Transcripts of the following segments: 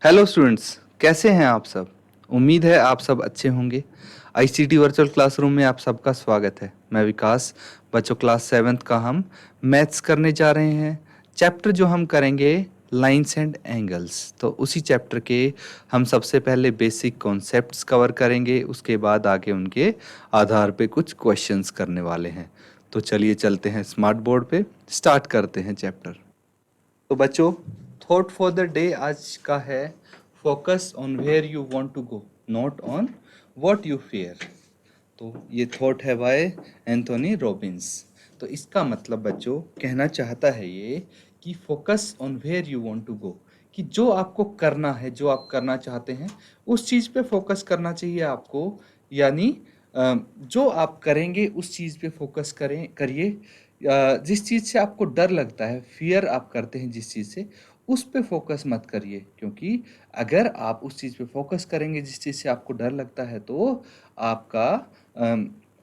Hello students, कैसे हैं आप सब। उम्मीद है आप सब अच्छे होंगे। आईसीटी वर्चुअल क्लासरूम में आप सबका स्वागत है। मैं विकास। बच्चों, क्लास 7th का हम मैथ्स करने जा रहे हैं। चैप्टर जो हम करेंगे लाइंस एंड एंगल्स। तो उसी चैप्टर के हम सबसे पहले बेसिक कॉन्सेप्ट्स कवर करेंगे, उसके बाद आगे उनके आधार पे कुछ क्वेश्चंस करने वाले हैं। तो चलिए चलते हैं स्मार्ट बोर्ड पे, स्टार्ट करते हैं चैप्टर। तो बच्चों, थॉट फॉर द डे आज का है focus on where you want to go, not on what you fear. तो ये थॉट है बाय एंथोनी रॉबिन्स। तो इसका मतलब बच्चों कहना चाहता है ये कि focus on where you want to go, कि जो आपको करना है, जो आप करना चाहते हैं उस चीज़ पे फोकस करना चाहिए आपको। यानी जो आप करेंगे उस चीज़ पे फोकस करिए। जिस चीज़ से आपको डर लगता है, फियर आप करते हैं जिस चीज़ से, उस पे फोकस मत करिए। क्योंकि अगर आप उस चीज़ पे फोकस करेंगे जिस चीज़ से आपको डर लगता है, तो आपका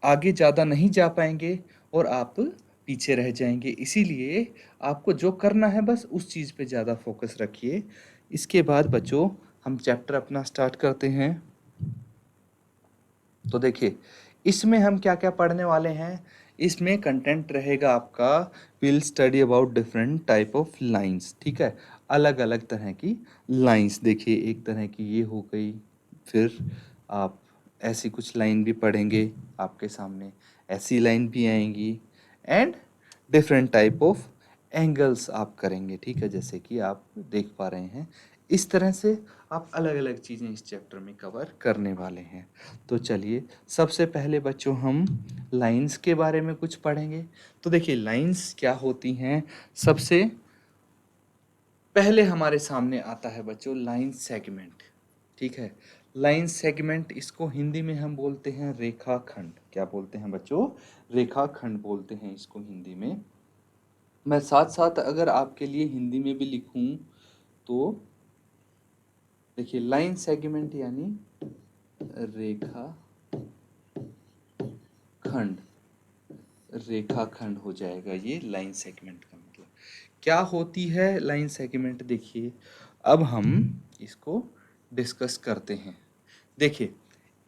आगे ज़्यादा नहीं जा पाएंगे और आप पीछे रह जाएंगे। इसीलिए आपको जो करना है बस उस चीज़ पे ज़्यादा फोकस रखिए। इसके बाद बच्चों हम चैप्टर अपना स्टार्ट करते हैं। तो देखिए, इसमें हम क्या क्या पढ़ने वाले हैं। इसमें कंटेंट रहेगा आपका, will study about different type of lines. ठीक है, अलग अलग तरह की लाइंस। देखिए, एक तरह की ये हो गई, फिर आप ऐसी कुछ लाइन भी पढ़ेंगे आपके सामने, ऐसी लाइन भी आएंगी, and different type of angles आप करेंगे। ठीक है, जैसे कि आप देख पा रहे हैं, इस तरह से आप अलग अलग चीज़ें इस चैप्टर में कवर करने वाले हैं। तो चलिए, सबसे पहले बच्चों हम लाइंस के बारे में कुछ पढ़ेंगे। तो देखिए, लाइंस क्या होती हैं। सबसे पहले हमारे सामने आता है बच्चों लाइन सेगमेंट। ठीक है, लाइन सेगमेंट, इसको हिंदी में हम बोलते हैं रेखाखंड। क्या बोलते हैं बच्चों? रेखाखंड बोलते हैं इसको हिंदी में। मैं साथ साथ अगर आपके लिए हिंदी में भी लिखूं तो देखिए, लाइन सेगमेंट यानी रेखा खंड, रेखाखंड हो जाएगा ये लाइन सेगमेंट का मतलब। क्या होती है लाइन सेगमेंट? देखिए, अब हम इसको डिस्कस करते हैं। देखिए,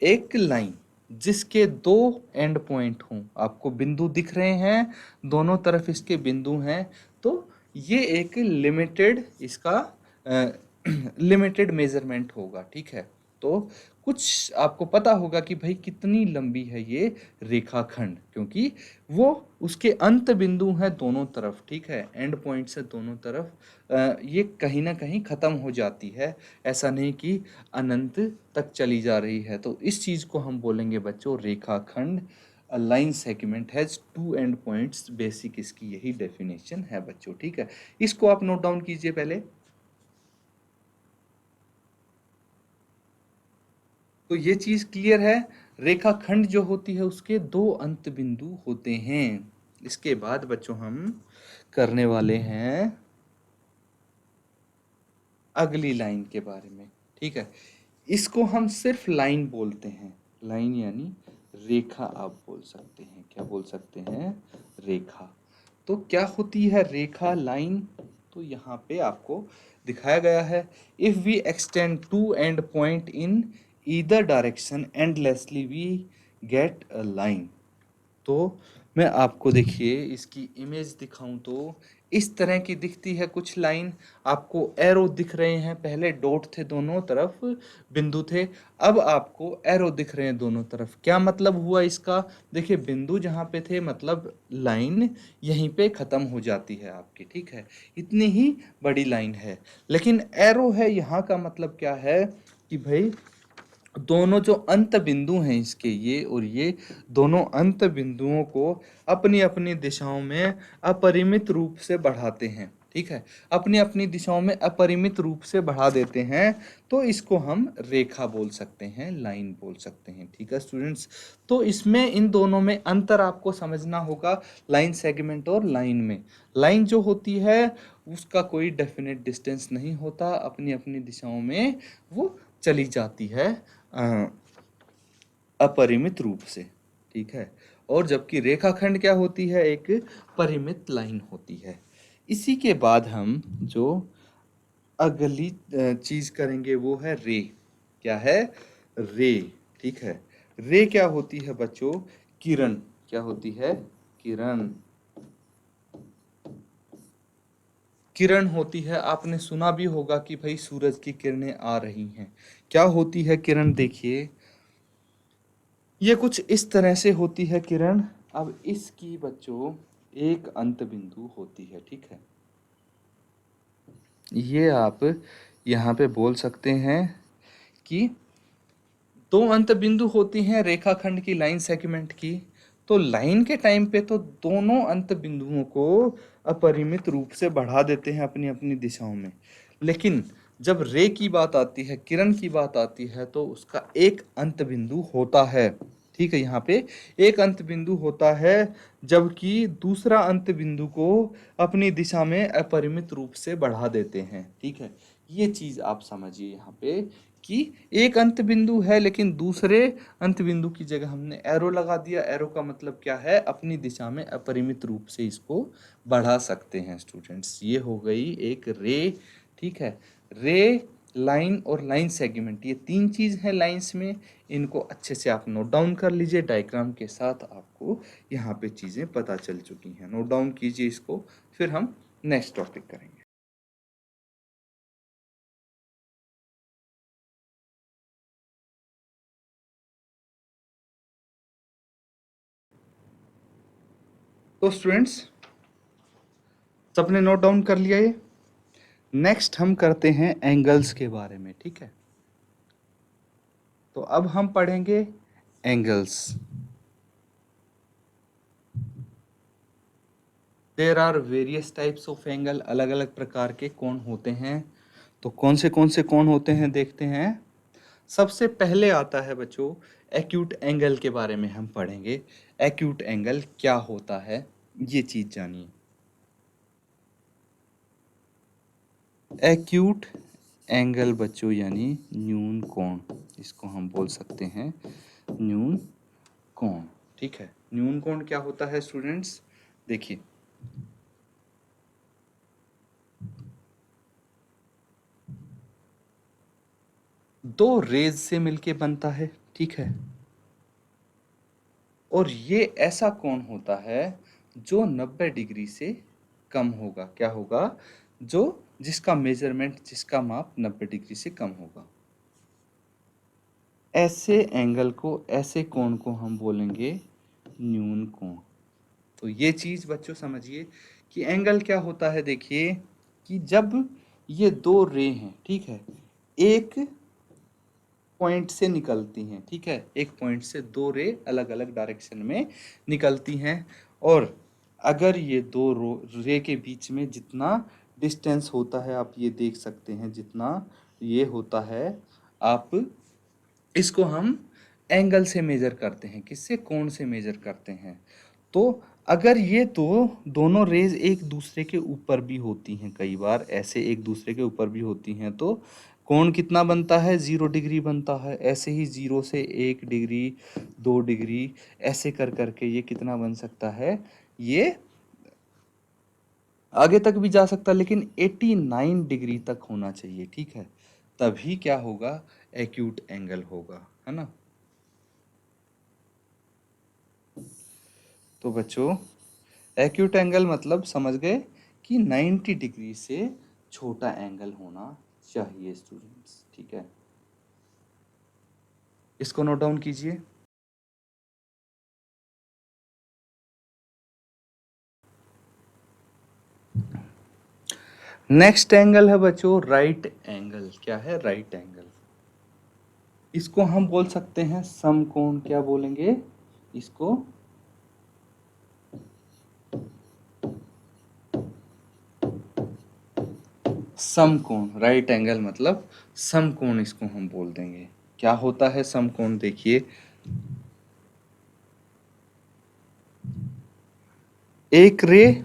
एक लाइन जिसके दो एंड पॉइंट हों, आपको बिंदु दिख रहे हैं, दोनों तरफ इसके बिंदु हैं, तो ये एक लिमिटेड इसका लिमिटेड मेजरमेंट होगा। ठीक है, तो कुछ आपको पता होगा कि भाई कितनी लंबी है ये रेखाखंड, क्योंकि वो उसके अंत बिंदु हैं दोनों तरफ। ठीक है, एंड पॉइंट से दोनों तरफ ये कहीं ना कहीं ख़त्म हो जाती है। ऐसा नहीं कि अनंत तक चली जा रही है। तो इस चीज़ को हम बोलेंगे बच्चों रेखाखंड। Line segment has two end points, basic इसकी यही डेफिनेशन है बच्चों। ठीक है, इसको आप नोट डाउन कीजिए पहले। तो ये चीज क्लियर है, रेखाखंड जो होती है उसके दो अंत बिंदु होते हैं। इसके बाद बच्चों हम करने वाले हैं अगली लाइन के बारे में। ठीक है, इसको हम सिर्फ लाइन बोलते हैं। लाइन यानी रेखा आप बोल सकते हैं। क्या बोल सकते हैं? रेखा। तो क्या होती है रेखा, लाइन? तो यहाँ पे आपको दिखाया गया है, if we extend two end point in either direction endlessly we get a line. तो मैं आपको देखिए इसकी इमेज दिखाऊं तो इस तरह की दिखती है कुछ लाइन। आपको एरो दिख रहे हैं, पहले डॉट थे, दोनों तरफ बिंदु थे, अब आपको एरो दिख रहे हैं दोनों तरफ। क्या मतलब हुआ इसका? देखिए, बिंदु जहाँ पे थे मतलब लाइन यहीं पे ख़त्म हो जाती है आपकी। ठीक है, इतनी ही बड़ी लाइन है। लेकिन एरो है यहाँ का मतलब क्या है कि भाई दोनों जो अंत बिंदु हैं इसके, ये और ये दोनों अंत बिंदुओं को अपनी अपनी दिशाओं में अपरिमित रूप से बढ़ाते हैं। ठीक है, अपनी अपनी दिशाओं में अपरिमित रूप से बढ़ा देते हैं। तो इसको हम रेखा बोल सकते हैं, लाइन बोल सकते हैं। ठीक है स्टूडेंट्स, तो इसमें इन दोनों में अंतर आपको समझना होगा, लाइन सेगमेंट और लाइन में। लाइन जो होती है उसका कोई डेफिनेट डिस्टेंस नहीं होता, अपनी अपनी दिशाओं में वो चली जाती है अपरिमित रूप से। ठीक है, और जबकि रेखाखंड क्या होती है? एक परिमित लाइन होती है। इसी के बाद हम जो अगली चीज करेंगे वो है रे। क्या है? रे। ठीक है। रे क्या होती है बच्चों? किरण। क्या होती है? किरण। किरण होती है। आपने सुना भी होगा कि भाई सूरज की किरणें आ रही हैं। क्या होती है किरण? देखिए, ये कुछ इस तरह से होती है किरण। अब इसकी बच्चों एक अंत बिंदु होती है। ठीक है, ये आप यहाँ पे बोल सकते हैं कि दो अंत बिंदु होती हैं रेखाखंड की, लाइन सेगमेंट की। तो लाइन के टाइम पे तो दोनों अंत बिंदुओं को अपरिमित रूप से बढ़ा देते हैं अपनी अपनी दिशाओं में। लेकिन जब रे की बात आती है, किरण की बात आती है, तो उसका एक अंत बिंदु होता है। ठीक है, यहाँ पे एक अंत बिंदु होता है, जबकि दूसरा अंत बिंदु को अपनी दिशा में अपरिमित रूप से बढ़ा देते हैं। ठीक है, ये चीज आप समझिए यहाँ पे कि एक अंत बिंदु है, लेकिन दूसरे अंत बिंदु की जगह हमने एरो लगा दिया। एरो का मतलब क्या है? अपनी दिशा में अपरिमित रूप से इसको बढ़ा सकते हैं स्टूडेंट्स। ये हो गई एक रे। ठीक है, रे, लाइन और लाइन सेगमेंट, ये तीन चीज है लाइंस में। इनको अच्छे से आप नोट डाउन कर लीजिए डायग्राम के साथ। आपको यहाँ पे चीजें पता चल चुकी हैं। नोट डाउन कीजिए इसको, फिर हम नेक्स्ट टॉपिक करेंगे। तो स्टूडेंट्स, सबने नोट डाउन कर लिया ये? नेक्स्ट हम करते हैं एंगल्स के बारे में। ठीक है, तो अब हम पढ़ेंगे angles. There are various types of angle. अलग अलग प्रकार के कोण होते हैं। तो कौन से कोण होते हैं देखते हैं। सबसे पहले आता है बच्चों एक्यूट एंगल के बारे में हम पढ़ेंगे। एक्यूट एंगल क्या होता है, ये चीज जानिए। एक्यूट एंगल बच्चों यानी न्यून कोण, इसको हम बोल सकते हैं न्यून कोण। ठीक है, न्यून कोण क्या होता है स्टूडेंट्स? देखिए, दो रेज से मिलके बनता है। ठीक है, और ये ऐसा कोण होता है जो 90 डिग्री से कम होगा। क्या होगा? जो जिसका मेजरमेंट, जिसका माप 90 डिग्री से कम होगा। ऐसे एंगल को, ऐसे कोण को हम बोलेंगे न्यून कोण। तो ये चीज बच्चों समझिए कि एंगल क्या होता है। देखिए कि जब ये दो रे हैं, ठीक है, एक पॉइंट से निकलती हैं। ठीक है, एक पॉइंट से दो रे अलग अलग डायरेक्शन में निकलती हैं। और अगर ये दो रे के बीच में जितना डिस्टेंस होता है, आप ये देख सकते हैं, जितना ये होता है, आप इसको हम एंगल से मेजर करते हैं। किससे? कोण से मेजर करते हैं। तो अगर ये तो दोनों रेज एक दूसरे के ऊपर भी होती हैं, कई बार ऐसे एक दूसरे के ऊपर भी होती हैं, तो कोण कितना बनता है? 0 डिग्री बनता है। ऐसे ही 0 से 1 डिग्री, 2 डिग्री, ऐसे कर करके ये कितना बन सकता है? ये आगे तक भी जा सकता है, लेकिन 89 डिग्री तक होना चाहिए। ठीक है, तभी क्या होगा? एक्यूट एंगल होगा, है ना। तो बच्चों, एक्यूट एंगल मतलब समझ गए कि 90 डिग्री से छोटा एंगल होना चाहिए स्टूडेंट्स। ठीक है, इसको नोट डाउन कीजिए। नेक्स्ट एंगल है बच्चों राइट एंगल। क्या है? Right angle. इसको हम बोल सकते हैं समकोण। क्या बोलेंगे इसको? समकोण। राइट एंगल मतलब समकोण, इसको हम बोल देंगे। क्या होता है समकोण? देखिए, एक रे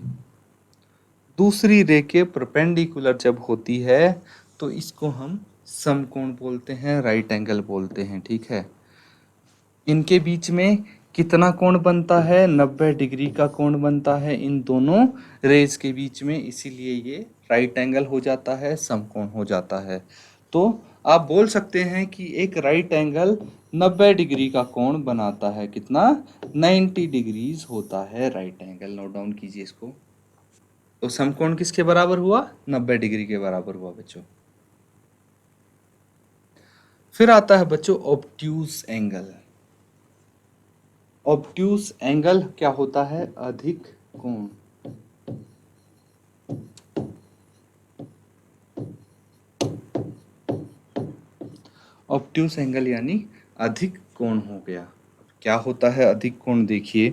दूसरी रे के परपेंडिकुलर जब होती है, तो इसको हम समकोण बोलते हैं, राइट एंगल बोलते हैं। ठीक है, इनके बीच में कितना कोण बनता है, 90 डिग्री का कोण बनता है इन दोनों रेज के बीच में, इसीलिए ये राइट एंगल हो जाता है, समकोण हो जाता है। तो आप बोल सकते हैं कि एक राइट एंगल 90 डिग्री का कोण बनाता है। कितना? 90 डिग्रीज होता है राइट एंगल। नोट डाउन कीजिए इसको। तो समकोण किसके बराबर हुआ? 90 डिग्री के बराबर हुआ बच्चों। फिर आता है बच्चों ऑब्ट्यूज एंगल। ऑब्ट्यूज एंगल क्या होता है? अधिक कोण। ऑब्ट्यूज एंगल यानी अधिक कोण हो गया। क्या होता है अधिक कोण? देखिए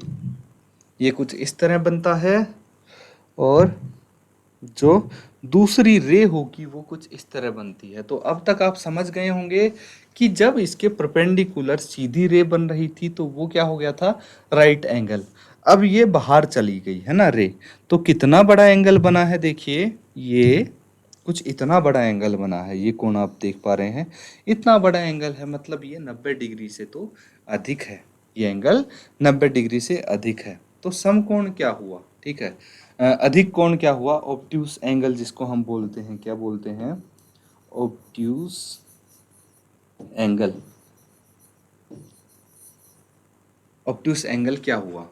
ये कुछ इस तरह बनता है और जो दूसरी रे होगी वो कुछ इस तरह बनती है। तो अब तक आप समझ गए होंगे कि जब इसके परपेंडिकुलर सीधी रे बन रही थी तो वो क्या हो गया था? Right angle. अब ये बाहर चली गई है ना रे, तो कितना बड़ा एंगल बना है? देखिए ये कुछ इतना बड़ा एंगल बना है। ये कोण आप देख पा रहे हैं, इतना बड़ा एंगल है, मतलब ये 90 डिग्री से तो अधिक है। ये एंगल 90 डिग्री से अधिक है। तो समकोण क्या हुआ? ठीक है, अधिक कोण क्या हुआ? ऑब्ट्यूज एंगल, जिसको हम बोलते हैं, क्या बोलते हैं? Obtuse angle. ऑब्ट्यूज एंगल क्या हुआ?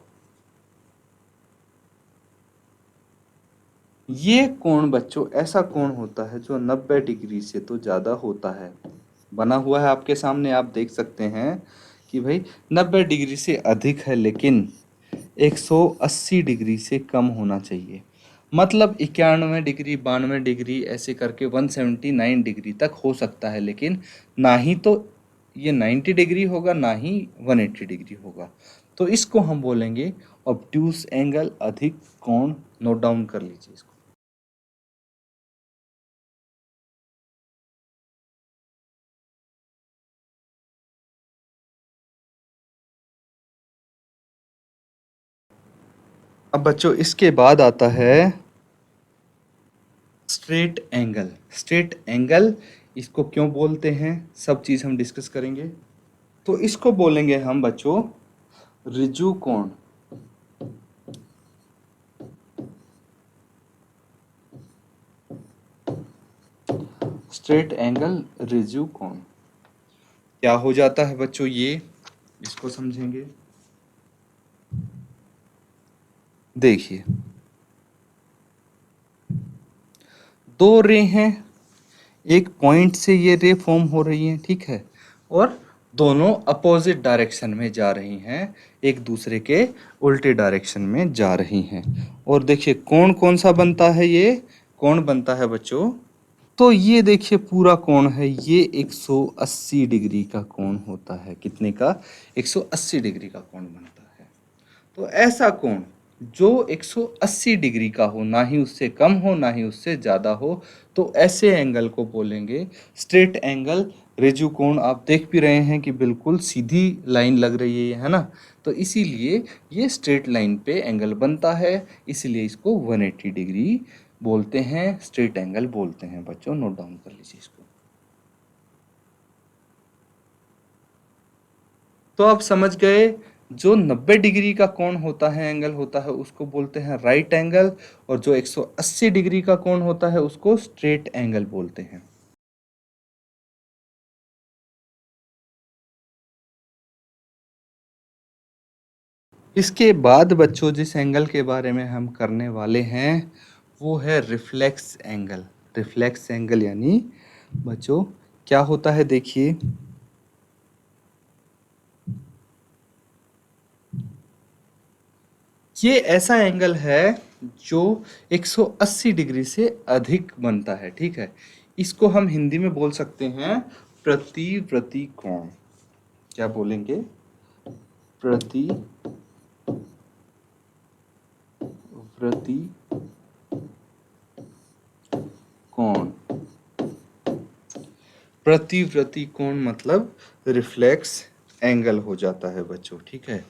ये कोण बच्चों ऐसा कोण होता है जो 90 डिग्री से तो ज़्यादा होता है। बना हुआ है आपके सामने, आप देख सकते हैं कि भाई 90 डिग्री से अधिक है, लेकिन 180 डिग्री से कम होना चाहिए। मतलब 91 डिग्री, 92 डिग्री ऐसे करके 179 डिग्री तक हो सकता है, लेकिन ना ही तो ये 90 डिग्री होगा, ना ही 180 डिग्री होगा। तो इसको हम बोलेंगे ऑब्ट्यूज एंगल, अधिक कोण। नोट डाउन कर लीजिए इसको। अब बच्चों इसके बाद आता है स्ट्रेट एंगल। स्ट्रेट एंगल इसको क्यों बोलते हैं, सब चीज़ हम डिस्कस करेंगे। तो इसको बोलेंगे हम बच्चों ऋजु कोण। स्ट्रेट एंगल, ऋजु कोण क्या हो जाता है बच्चों? ये इसको समझेंगे। देखिए दो रे हैं, एक पॉइंट से ये रे फॉर्म हो रही हैं, ठीक है, और दोनों अपोजिट डायरेक्शन में जा रही हैं, एक दूसरे के उल्टे डायरेक्शन में जा रही हैं। और देखिए कोण कौन सा बनता है? ये कोण बनता है बच्चों, तो ये देखिए पूरा कोण है, ये 180 डिग्री का कोण होता है। कितने का? 180 डिग्री का कोण बनता है। तो ऐसा कोण जो 180 डिग्री का हो, ना ही उससे कम हो ना ही उससे ज़्यादा हो, तो ऐसे एंगल को बोलेंगे स्ट्रेट एंगल। ऋजु कोण आप देख भी रहे हैं कि बिल्कुल सीधी लाइन लग रही है ना, तो इसीलिए ये स्ट्रेट लाइन पे एंगल बनता है, इसीलिए इसको 180 डिग्री बोलते हैं, स्ट्रेट एंगल बोलते हैं बच्चों। नोट डाउन कर लीजिए इसको। तो आप समझ गए, जो 90 डिग्री का कोण होता है, एंगल होता है, उसको बोलते हैं राइट एंगल, और जो 180 डिग्री का कोण होता है उसको स्ट्रेट एंगल बोलते हैं। इसके बाद बच्चों जिस एंगल के बारे में हम करने वाले हैं वो है रिफ्लेक्स एंगल। रिफ्लेक्स एंगल यानी बच्चों क्या होता है? देखिए ये ऐसा एंगल है जो 180 डिग्री से अधिक बनता है, ठीक है। इसको हम हिंदी में बोल सकते हैं प्रतिवर्ती कोण। क्या बोलेंगे? प्रतिवर्ती कोण। प्रतिवर्ती कोण मतलब रिफ्लेक्स एंगल हो जाता है बच्चों, ठीक है।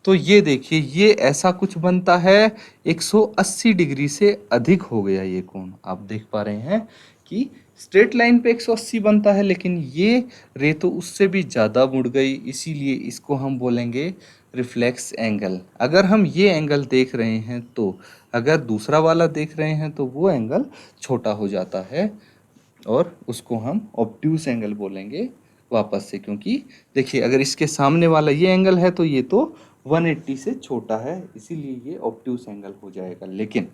तो ये देखिए ये ऐसा कुछ बनता है, 180 डिग्री से अधिक हो गया ये कोण। आप देख पा रहे हैं कि स्ट्रेट लाइन पे 180 बनता है, लेकिन ये रे तो उससे भी ज़्यादा मुड़ गई, इसीलिए इसको हम बोलेंगे रिफ्लेक्स एंगल। अगर हम ये एंगल देख रहे हैं तो, अगर दूसरा वाला देख रहे हैं तो वो एंगल छोटा हो जाता है और उसको हम ऑब्ट्यूस एंगल बोलेंगे वापस से, क्योंकि देखिए अगर इसके सामने वाला ये एंगल है तो ये तो 180 से छोटा है, इसीलिए ये ऑब्ट्यूस एंगल हो जाएगा। लेकिन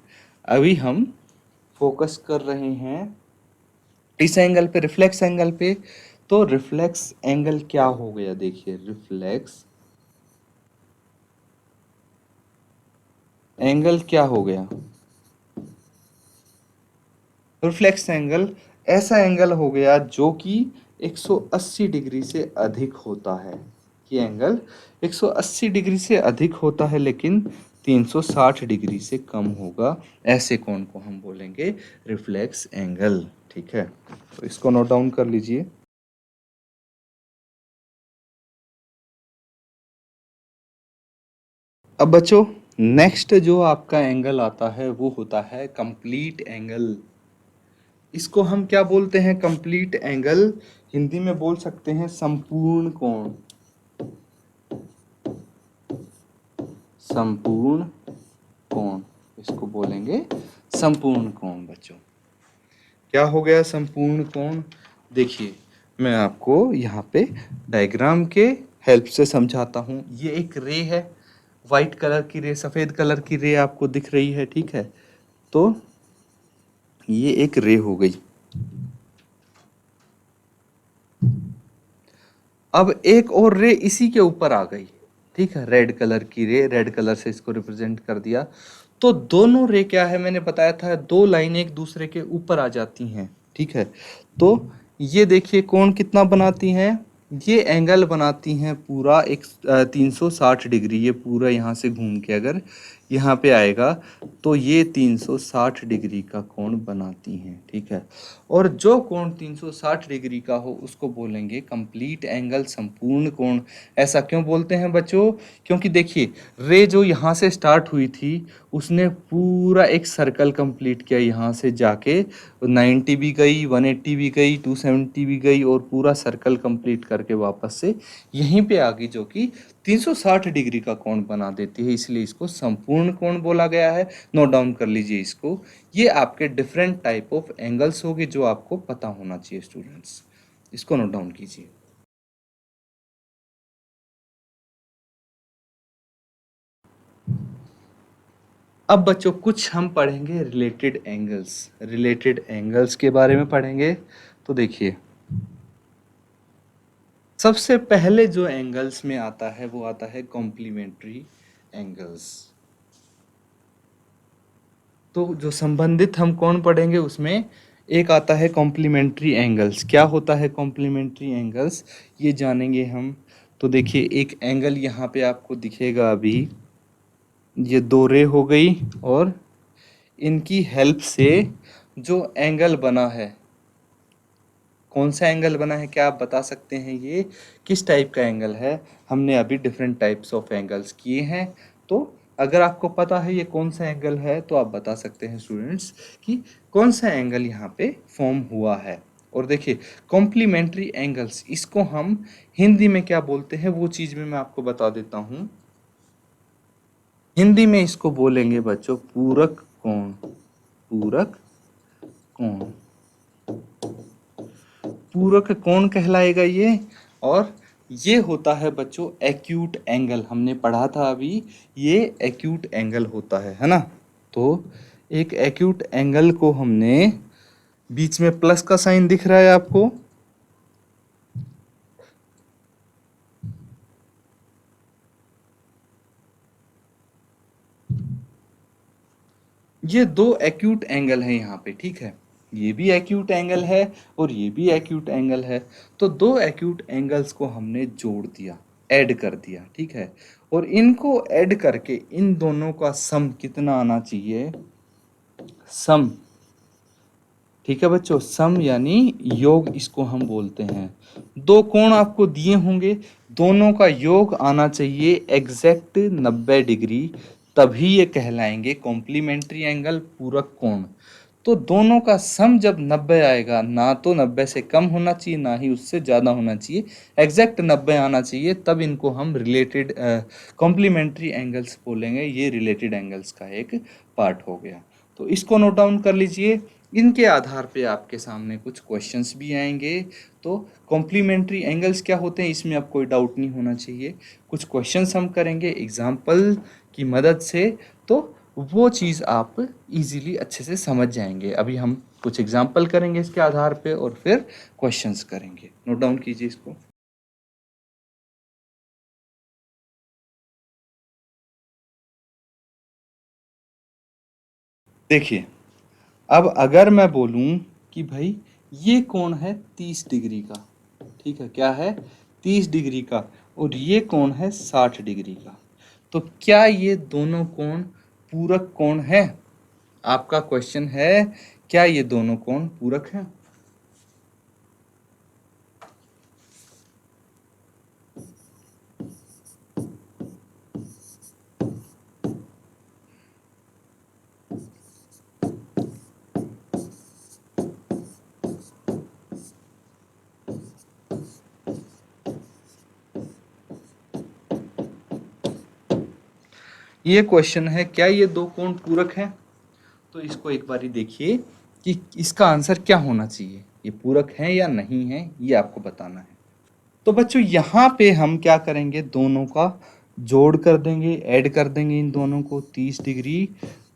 अभी हम फोकस कर रहे हैं इस एंगल पे, रिफ्लेक्स एंगल पे। तो रिफ्लेक्स एंगल क्या हो गया, देखिए रिफ्लेक्स एंगल क्या हो गया, रिफ्लेक्स एंगल ऐसा एंगल हो गया जो कि 180 डिग्री से अधिक होता है। ये एंगल 180 डिग्री से अधिक होता है, लेकिन 360 डिग्री से कम होगा। ऐसे कोण को हम बोलेंगे रिफ्लेक्स एंगल। ठीक है, तो इसको नोट डाउन कर लीजिए। अब बच्चों, नेक्स्ट जो आपका एंगल आता है वो होता है कंप्लीट एंगल। इसको हम क्या बोलते हैं, कंप्लीट एंगल। हिंदी में बोल सकते हैं संपूर्ण कोण। संपूर्ण कोण, इसको बोलेंगे संपूर्ण कोण। बच्चों क्या हो गया संपूर्ण कोण, देखिए मैं आपको यहाँ पे डायग्राम के हेल्प से समझाता हूँ। ये एक रे है, वाइट कलर की रे, सफेद कलर की रे आपको दिख रही है, ठीक है। तो ये एक रे हो गई। अब एक और रे इसी के ऊपर आ गई, ठीक है, रेड कलर की रे, रेड कलर से इसको रिप्रेजेंट कर दिया। तो दोनों रे क्या है, मैंने बताया था दो लाइन एक दूसरे के ऊपर आ जाती हैं, ठीक है। तो ये देखिए कोण कितना बनाती हैं, ये एंगल बनाती हैं पूरा एक 360 डिग्री। ये पूरा यहाँ से घूम के अगर यहाँ पे आएगा तो ये 360 डिग्री का कोण बनाती हैं, ठीक है। और जो कोण 360 डिग्री का हो उसको बोलेंगे कंप्लीट एंगल, संपूर्ण कोण। ऐसा क्यों बोलते हैं बच्चों, क्योंकि देखिए रे जो यहाँ से स्टार्ट हुई थी उसने पूरा एक सर्कल कंप्लीट किया, यहाँ से जाके 90 भी गई, 180 भी गई, 270 भी गई, और पूरा सर्कल कंप्लीट करके वापस से यहीं पे आ गई, जो कि 360 डिग्री का कोण बना देती है। इसलिए इसको संपूर्ण कोण बोला गया है। नोट डाउन कर लीजिए इसको। ये आपके डिफरेंट टाइप ऑफ एंगल्स होंगे जो आपको पता होना चाहिए स्टूडेंट्स, इसको नोट डाउन कीजिए। अब बच्चों कुछ हम पढ़ेंगे रिलेटेड एंगल्स, रिलेटेड एंगल्स के बारे में पढ़ेंगे। तो देखिए सबसे पहले जो एंगल्स में आता है वो आता है कॉम्प्लीमेंट्री एंगल्स। तो जो संबंधित हम कौन पढ़ेंगे उसमें एक आता है कॉम्प्लीमेंट्री एंगल्स। क्या होता है कॉम्प्लीमेंट्री एंगल्स, ये जानेंगे हम। तो देखिए एक एंगल यहाँ पे आपको दिखेगा अभी, ये दो रे हो गई, और इनकी हेल्प से जो एंगल बना है, कौन सा एंगल बना है, क्या आप बता सकते हैं ये किस टाइप का एंगल है। हमने अभी डिफरेंट टाइप्स ऑफ एंगल्स किए हैं, तो अगर आपको पता है ये कौन सा एंगल है तो आप बता सकते हैं स्टूडेंट्स कि कौन सा एंगल यहाँ पे फॉर्म हुआ है। और देखिए कॉम्प्लीमेंट्री एंगल्स, इसको हम हिंदी में क्या बोलते हैं वो चीज़ में मैं आपको बता देता हूँ। हिंदी में इसको बोलेंगे बच्चों पूरक कोण। पूरक कोण, पूरक कोण कहलाएगा ये। और ये होता है बच्चों एक्यूट एंगल, हमने पढ़ा था अभी, ये एक्यूट एंगल होता है ना। तो एक एक्यूट एंगल को हमने, बीच में प्लस का साइन दिख रहा है आपको, ये दो एक्यूट एंगल है यहाँ पे, ठीक है। ये भी एक्यूट एंगल है और ये भी एक्यूट एंगल है। तो दो एक्यूट एंगल्स को हमने जोड़ दिया, ऐड कर दिया, ठीक है। और इनको ऐड करके इन दोनों का सम कितना आना चाहिए, सम, ठीक है बच्चों, सम यानी योग इसको हम बोलते हैं। दो कोण आपको दिए होंगे, दोनों का योग आना चाहिए एग्जैक्ट 90 डिग्री, तभी ये कहलाएंगे कॉम्प्लीमेंट्री एंगल, पूरक कोण। तो दोनों का सम जब 90 आएगा, ना तो 90 से कम होना चाहिए ना ही उससे ज़्यादा होना चाहिए, एग्जैक्ट 90 आना चाहिए, तब इनको हम रिलेटेड कॉम्प्लीमेंट्री एंगल्स बोलेंगे। ये रिलेटेड एंगल्स का एक पार्ट हो गया। तो इसको नोट डाउन कर लीजिए। इनके आधार पे आपके सामने कुछ क्वेश्चंस भी आएंगे। तो कॉम्प्लीमेंट्री एंगल्स क्या होते हैं इसमें अब कोई डाउट नहीं होना चाहिए। कुछ क्वेश्चंस हम करेंगे एग्जाम्पल की मदद से, तो वो चीज़ आप इजीली अच्छे से समझ जाएंगे। अभी हम कुछ एग्जाम्पल करेंगे इसके आधार पे और फिर क्वेश्चंस करेंगे। नोट डाउन कीजिए इसको। देखिए, अब अगर मैं बोलूं कि भाई ये कोण है 30 डिग्री का, ठीक है, क्या है 30 डिग्री का, और ये कोण है 60 डिग्री का, तो क्या ये दोनों कोण पूरक कोण है? आपका क्वेश्चन है, क्या ये दोनों कोण पूरक हैं? ये क्वेश्चन है, क्या ये दो कोण पूरक हैं? तो इसको एक बारी देखिए कि इसका आंसर क्या होना चाहिए, ये पूरक है या नहीं है, ये आपको बताना है। तो बच्चों यहाँ पे हम क्या करेंगे, दोनों का जोड़ कर देंगे, ऐड कर देंगे इन दोनों को। 30 डिग्री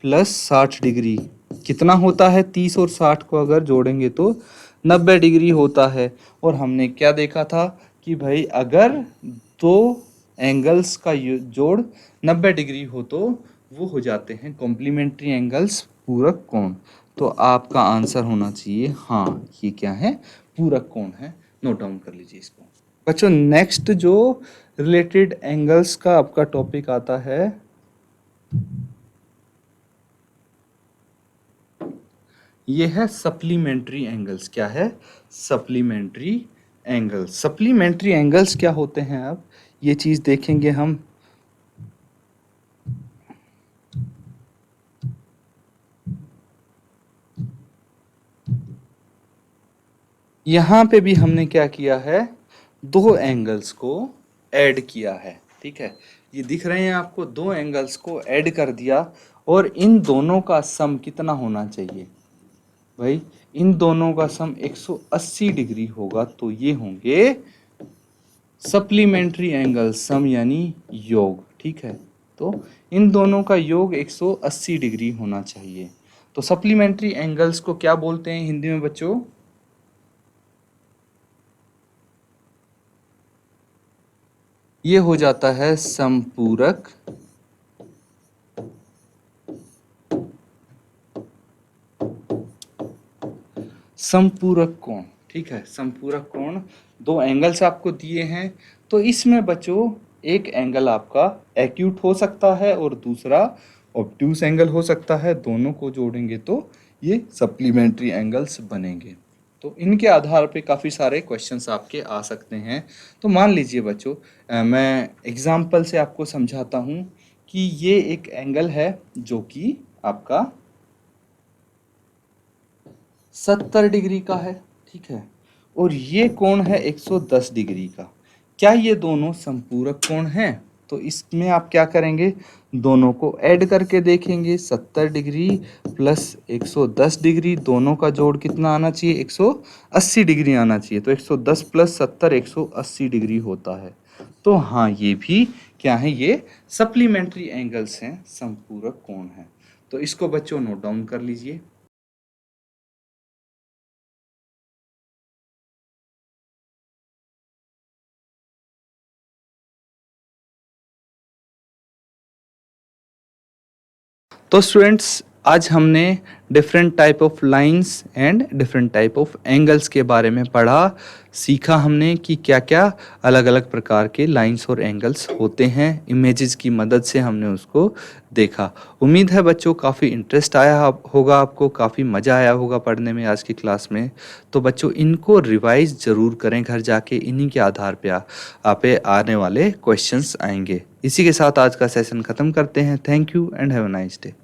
प्लस 60 डिग्री कितना होता है? 30 और 60 को अगर जोड़ेंगे तो 90 डिग्री होता है। और हमने क्या देखा था कि भाई अगर दो एंगल्स का जोड़ 90 डिग्री हो तो वो हो जाते हैं कॉम्प्लीमेंट्री एंगल्स, पूरक कोण। तो आपका आंसर होना चाहिए हाँ, ये क्या है, पूरक कोण है। नोट डाउन कर लीजिए इसको। बच्चों नेक्स्ट जो रिलेटेड एंगल्स का आपका टॉपिक आता है, ये है सप्लीमेंट्री एंगल्स। क्या है? Supplementary angles. सप्लीमेंट्री एंगल्स क्या होते हैं, अब ये चीज देखेंगे हम। यहाँ पे भी हमने क्या किया है, दो एंगल्स को ऐड किया है, ठीक है। ये दिख रहे हैं आपको, दो एंगल्स को ऐड कर दिया, और इन दोनों का सम कितना होना चाहिए भाई? इन दोनों का सम 180 डिग्री होगा, तो ये होंगे सप्लीमेंट्री एंगल, सम यानी योग, ठीक है। तो इन दोनों का योग 180 डिग्री होना चाहिए। तो सप्लीमेंट्री एंगल्स को क्या बोलते हैं हिंदी में बच्चों? ये हो जाता है समपूरक समपूरक कोण, ठीक है। समपूरक कोण, दो एंगल्स आपको दिए हैं, तो इसमें बच्चों एक एंगल आपका एक्यूट हो सकता है और दूसरा ऑब्ट्यूस एंगल हो सकता है। दोनों को जोड़ेंगे तो ये सप्लीमेंट्री एंगल्स बनेंगे। तो इनके आधार पे काफ़ी सारे क्वेश्चंस आपके आ सकते हैं। तो मान लीजिए बच्चों, मैं एग्जाम्पल से आपको समझाता हूँ कि ये एक एंगल है जो कि आपका 70 डिग्री का है, ठीक है, और ये कोण है 110 डिग्री का। क्या ये दोनों संपूरक कोण हैं? तो इसमें आप क्या करेंगे, दोनों को ऐड करके देखेंगे। 70 डिग्री प्लस 110 डिग्री, दोनों का जोड़ कितना आना चाहिए? 180 डिग्री आना चाहिए। तो 110 प्लस 70 180 डिग्री होता है। तो हाँ, ये भी क्या है, ये सप्लीमेंट्री एंगल्स हैं, संपूरक कोण हैं। तो इसको बच्चों नोट डाउन कर लीजिए। तो स्टूडेंट्स, आज हमने different type of lines and different type of angles के बारे में पढ़ा, सीखा हमने कि क्या क्या अलग अलग प्रकार के लाइंस और एंगल्स होते हैं। इमेजेस की मदद से हमने उसको देखा। उम्मीद है बच्चों काफ़ी इंटरेस्ट आया होगा आपको, काफ़ी मज़ा आया होगा पढ़ने में आज की क्लास में। तो बच्चों इनको रिवाइज ज़रूर करें घर जाके, इन्हीं के आधार पे आप पे आने वाले क्वेश्चंस आएंगे। इसी के साथ आज का सेशन ख़त्म करते हैं। Thank you and have a nice day.